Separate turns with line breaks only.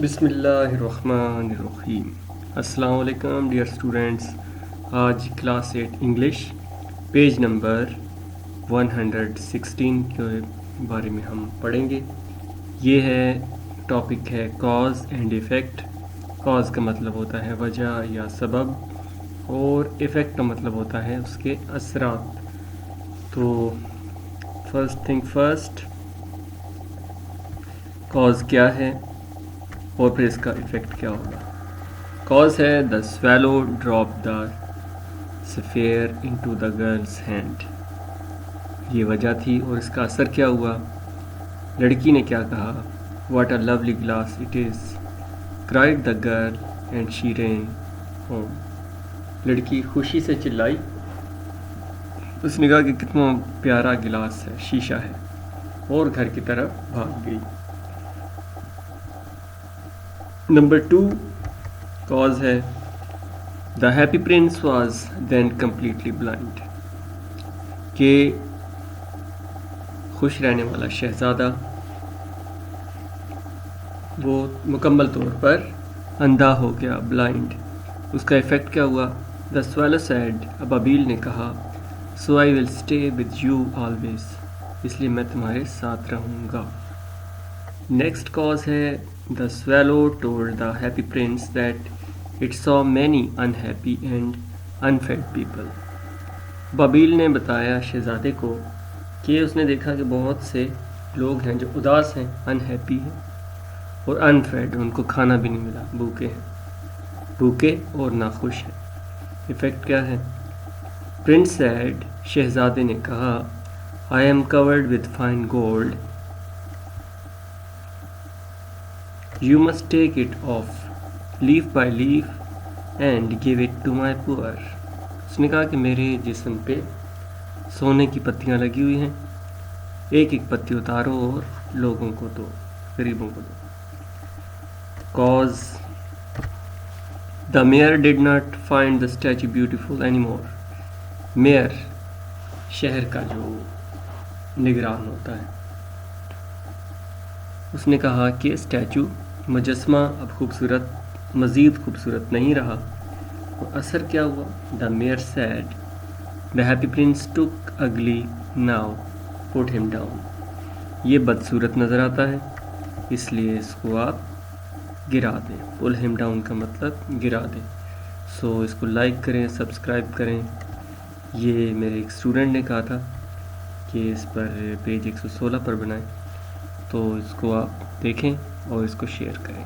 بسم اللہ الرحمن الرحیم۔ السلام علیکم ڈیئر اسٹوڈنٹس، آج کلاس 8 انگلش پیج نمبر 116 کے بارے میں ہم پڑھیں گے۔ یہ ہے ٹاپک ہے کاز اینڈ ایفیکٹ۔ کاز کا مطلب ہوتا ہے وجہ یا سبب، اور ایفیکٹ کا مطلب ہوتا ہے اس کے اثرات۔ تو فرسٹ تھنگ فرسٹ، کاز کیا ہے اور پھر اس کا ایفیکٹ کیا ہوگا۔ کاز ہے دا سویلو ڈراپ دا سفیر انٹو دا گرلز ہینڈ۔ یہ وجہ تھی، اور اس کا اثر کیا ہوا؟ لڑکی نے کیا کہا؟ What a lovely glass it is, cried the girl and she ran home. لڑکی خوشی سے چلائی، اس نے کہا کہ کتنا پیارا گلاس ہے، شیشہ ہے، اور گھر کی طرف بھاگ گئی۔ نمبر 2 کاز ہے the happy prince was then completely blind, کہ خوش رہنے والا شہزادہ وہ مکمل طور پر اندھا ہو گیا، بلائنڈ۔ اس کا ایفیکٹ کیا ہوا؟ دا سویلو سیڈ، ابابیل نے کہا، so I will stay with you always, اس لیے میں تمہارے ساتھ رہوں گا۔ نیکسٹ کاز ہے the swallow told the happy Prince that it saw many unhappy and unfed people۔ بابیل نے بتایا شہزادے کو کہ اس نے دیکھا کہ بہت سے لوگ ہیں جو اداس ہیں، انہیپی ہیں، اور انفیڈ، ان کو کھانا بھی نہیں ملا، بھوکے ہیں، بھوکے اور ناخوش ہیں۔ ایفیکٹ کیا ہے؟ پرنس سیڈ، شہزادے نے کہا، I am covered with fine gold, you must take it off leaf by leaf and give it to my poor۔ اس نے کہا کہ میرے جسم پہ سونے کی پتیاں لگی ہوئی ہیں، ایک ایک پتی اتارو اور لوگوں کو دو، غریبوں کو دو۔ Cause the mayor did not find the statue beautiful any more. Mayor شہر کا جو نگران ہوتا ہے، اس نے کہا کہ اسٹیچو، مجسمہ اب خوبصورت، مزید خوبصورت نہیں رہا۔ اور اثر کیا ہوا؟ The mayor said the happy Prince took ugly now پٹ ہم ڈاؤن۔ یہ بدصورت نظر آتا ہے، اس لیے اس کو آپ گرا دیں۔ پل ہم ڈاؤن کا مطلب گرا دیں۔ سو اس کو لائک کریں، سبسکرائب کریں۔ یہ میرے ایک اسٹوڈنٹ نے کہا تھا کہ اس پر پیج 116 پر بنائیں، تو اس کو آپ دیکھیں اور اس کو شیئر کریں۔